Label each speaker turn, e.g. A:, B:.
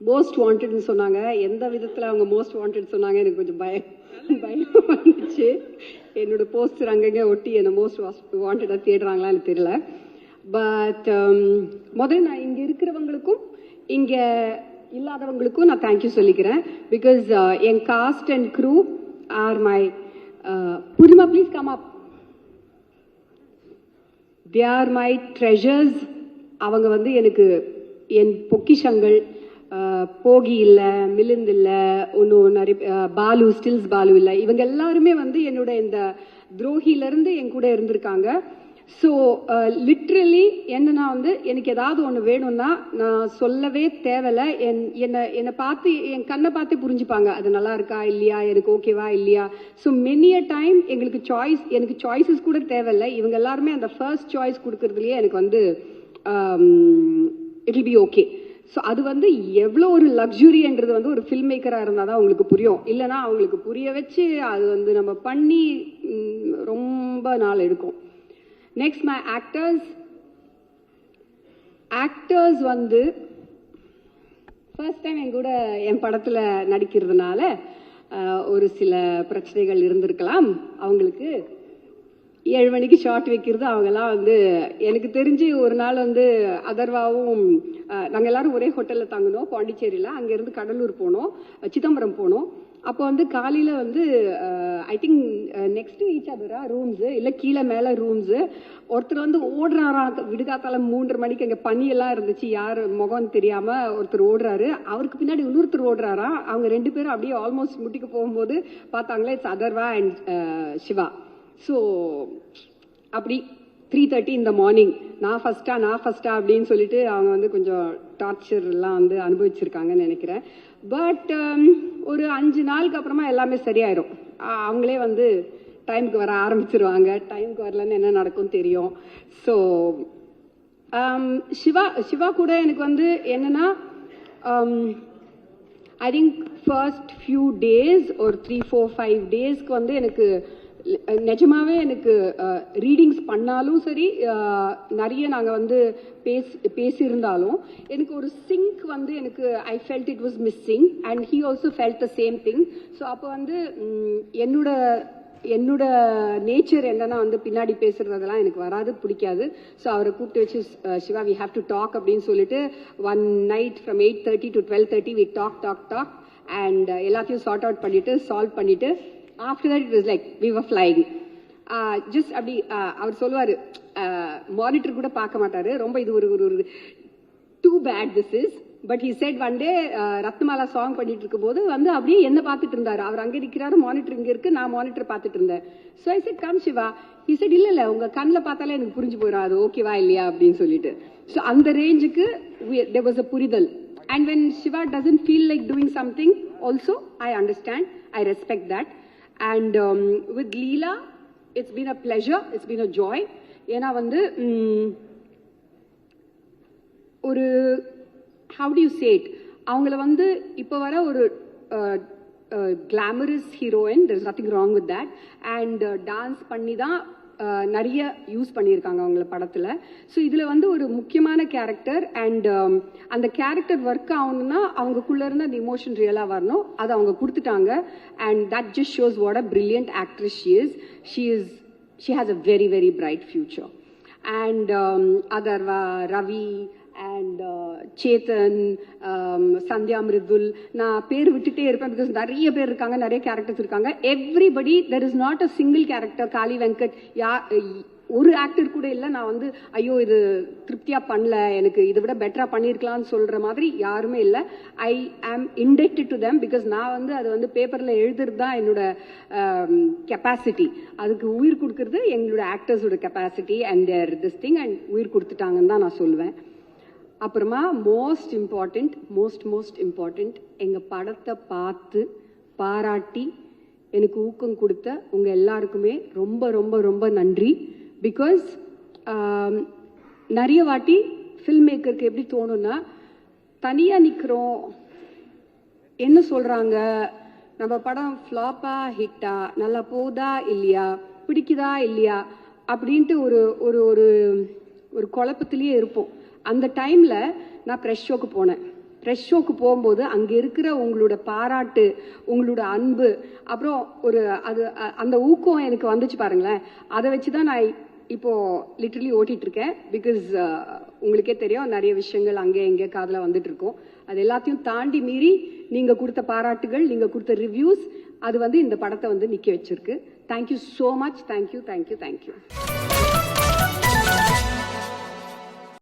A: Most வாண்டட்னு சொன்னாங்க. எந்த விதத்தில் அவங்க மோஸ்ட் வாண்டட் சொன்னாங்க எனக்கு கொஞ்சம் பயம் வந்துச்சு. என்னோட போஸ்டர் அங்கங்கே ஒட்டி என்னை மோஸ்ட் வாண்டடாக தேடுறாங்களான்னு தெரியல. பட் முதல்ல நான் இங்கே இருக்கிறவங்களுக்கும் இங்கே இல்லாதவங்களுக்கும் நான் தேங்க்யூ சொல்லிக்கிறேன். பிகாஸ் என் cast and crew are my Poornima please come up. They are my treasures. அவங்க வந்து எனக்கு என் பொக்கிஷங்கள். போகி இல்லை, மிலிந்த் இல்லை, இன்னும் நிறைய பாலு, ஸ்டில்ஸ் பாலு இல்லை, இவங்க எல்லாருமே வந்து என்னோட இந்த துரோகியிலேருந்து என் கூட இருந்திருக்காங்க. ஸோ லிட்ரலி என்னன்னா வந்து எனக்கு ஏதாவது ஒன்று வேணும்னா நான் சொல்லவே தேவையில்லை. என்னை பார்த்து என் கண்ணை பார்த்து புரிஞ்சுப்பாங்க அது நல்லா இருக்கா இல்லையா, எனக்கு ஓகேவா இல்லையா. ஸோ மெனி அ டைம் எனக்கு சாய்ஸஸ் கூட தேவையில்லை. இவங்க எல்லாருமே அந்த ஃபர்ஸ்ட் சாய்ஸ் கொடுக்கறதுலையே எனக்கு வந்து it will be okay. So அது வந்து எவ்வளோ ஒரு லக்ஸுரின்றது வந்து ஒரு ஃபில்ம் மேக்கராக இருந்தால் தான் அவங்களுக்கு புரியும். இல்லைனா அவங்களுக்கு புரிய வச்சு அது வந்து நம்ம பண்ணி ரொம்ப நாள் எடுக்கும். நெக்ஸ்ட் மை ஆக்டர்ஸ் வந்து ஃபர்ஸ்ட் டைம் என் கூட என் படத்தில் நடிக்கிறதுனால ஒரு சில பிரச்சனைகள் இருந்திருக்கலாம். அவங்களுக்கு 7 மணிக்கு ஷார்ட் வைக்கிறது அவங்கெல்லாம் வந்து எனக்கு தெரிஞ்சு ஒரு நாள் வந்து அதர்வாவும் நாங்கள் எல்லாரும் ஒரே ஹோட்டலில் தங்கினோம் பாண்டிச்சேரியில். அங்கேருந்து கடலூர் போனோம், சிதம்பரம் போனோம். அப்போ வந்து காலையில் வந்து ஐ திங்க் நெக்ஸ்ட் ஈச் அதரா ரூம்ஸு இல்லை கீழே மேலே ரூம்ஸு. ஒருத்தர் வந்து ஓடுறாராம் விடுகாத்தால 3:30 மணிக்கு. அங்கே பனியெல்லாம் இருந்துச்சு, யார் முகம் தெரியாமல் ஒருத்தர் ஓடுறாரு. அவருக்கு பின்னாடி இன்னொருத்தர் ஓடுறாராம். அவங்க 2 பேரும் அப்படியே ஆல்மோஸ்ட் முட்டிக்கு போகும்போது பார்த்தாங்களே it's Atharva and Siva. So அப்படி 3:30 இந்த மார்னிங் நான் ஃபஸ்ட்டா அப்படின்னு சொல்லிட்டு அவங்க வந்து கொஞ்சம் டார்ச்சர்லாம் வந்து அனுபவிச்சிருக்காங்கன்னு நினைக்கிறேன். பட் ஒரு 5 நாளுக்கு அப்புறமா எல்லாமே சரியாயிடும். அவங்களே வந்து டைமுக்கு வர ஆரம்பிச்சிருவாங்க. டைமுக்கு வரலன்னு என்ன நடக்கும் தெரியும். ஸோ சிவா கூட எனக்கு வந்து என்னன்னா I think first few days ஒரு 3, 4, 5 டேஸ்க்கு வந்து எனக்கு நிஜமாவே எனக்கு ரீடிங்ஸ் பண்ணாலும் சரி, நிறைய நாங்கள் வந்து பேசியிருந்தாலும் எனக்கு ஒரு சிங்க் வந்து எனக்கு I felt it was missing and he also felt the same thing. So அப்போ வந்து என்னோட நேச்சர் என்னன்னா வந்து பின்னாடி பேசுறதெல்லாம் எனக்கு வராது, பிடிக்காது. ஸோ அவரை கூப்பிட்டு வச்சு Shiva we have to talk அப்படின்னு சொல்லிட்டு one night from 8:30 to 12:30 we talk and எல்லாத்தையும் சார்ட் அவுட் பண்ணிட்டு சால்வ் பண்ணிட்டு after that it was like we were flying. Just அப்படி அவர் சொல்லுவார், மானிட்டர் கூட பார்க்க மாட்டாரு. ரொம்ப இது ஒரு too bad this is. But he said one day Ratnamala song பண்ணிட்டு இருக்கும் போது வந்து அப்படியே என்ன பார்த்துட்டு இருந்தாரு. அவர் அங்கே நிற்கிறாரு, மானிட்டர் இங்கே இருக்கு, நான் மானிட்டர் பார்த்துட்டு இருந்தேன். So I said come Shiva. he said இல்லை உங்க கண்ணில் பார்த்தாலே எனக்கு புரிஞ்சு போயிடும் அது ஓகேவா இல்லையா அப்படின்னு சொல்லிட்டு. ஸோ அந்த ரேஞ்சுக்கு there was a புரிதல். And when Shiva doesn't feel like doing something also I understand, I respect that. And with Leela it's been a pleasure, it's been a joy. ஏன்னா வந்து ஒரு how do you say it, அவங்கள வந்து இப்போ வர ஒரு glamorous heroine, there is nothing wrong with that. And dance பண்ணி தான் நிறைய யூஸ் பண்ணியிருக்காங்க அவங்கள படத்தில். ஸோ இதில் வந்து ஒரு முக்கியமான கேரக்டர் அண்ட் அந்த கேரக்டர் ஒர்க் ஆகணும்னா அவங்களுக்குள்ளே இருந்து அந்த இமோஷன் ரியலாக வரணும். அதை அவங்க கொடுத்துட்டாங்க. And that just shows what a brilliant actress she has a very very bright future. And Atharva, Ravi and Chetan, Sandhya, Mridul, நான் பேர் விட்டுட்டே இருப்பேன் பிகாஸ் நிறைய பேர் இருக்காங்க, நிறைய கேரக்டர்ஸ் இருக்காங்க. Everybody, there is not a single character. Kaali Venkat ஒரு ஆக்டர் கூட இல்லை நான் வந்து ஐயோ இது திருப்தியாக பண்ணல, எனக்கு இதை விட பெட்டராக பண்ணியிருக்கலாம்னு சொல்கிற மாதிரி யாருமே இல்லை. ஐ ஆம் இண்டெக்டட் டு தெம் பிகாஸ் நான் வந்து அது வந்து பேப்பரில் எழுதுறது தான் என்னோட கெப்பாசிட்டி. அதுக்கு உயிர் கொடுக்கறது எங்களோட ஆக்டர்ஸோட capacity and there this thing and உயிர் கொடுத்துட்டாங்கன்னு தான் நான் சொல்லுவேன். அப்புறமா மோஸ்ட் இம்பார்ட்டண்ட் எங்கள் படத்தை பார்த்து பாராட்டி எனக்கு ஊக்கம் கொடுத்த உங்கள் எல்லாருக்குமே ரொம்ப ரொம்ப ரொம்ப நன்றி. பிகாஸ் நிறைய வாட்டி ஃபில்ம் மேக்கருக்கு எப்படி தோணுன்னா தனியாக நிற்கிறோம், என்ன சொல்கிறாங்க, நம்ம படம் ஃப்ளாப்பா ஹிட்டா, நல்லா போதா இல்லையா, பிடிக்குதா இல்லையா அப்படின்ட்டு ஒரு ஒரு ஒரு குழப்பத்திலேயே இருப்போம். அந்த டைமில் நான் ப்ரெஷ் ஷோக்கு போனேன். ப்ரெஷ் ஷோக்கு போகும்போது அங்கே இருக்கிற உங்களோட பாராட்டு, உங்களோட அன்பு, அப்புறம் ஒரு அது அந்த ஊக்கம் எனக்கு வந்துச்சு பாருங்களேன். அதை வச்சு தான் நான் இப்போ லிட்டரலி ஓட்டிட்டு இருக்கேன். பிகாஸ் உங்களுக்கே தெரியும் நிறைய விஷயங்கள் அங்கே எங்கே காதில் வந்துட்டு இருக்கோம். அது எல்லாத்தையும் தாண்டி மீறி நீங்கள் கொடுத்த பாராட்டுகள், நீங்கள் கொடுத்த ரிவ்யூஸ், அது வந்து இந்த படத்தை வந்து நிற்க வச்சிருக்கு. Thank you so much. தேங்க்யூ.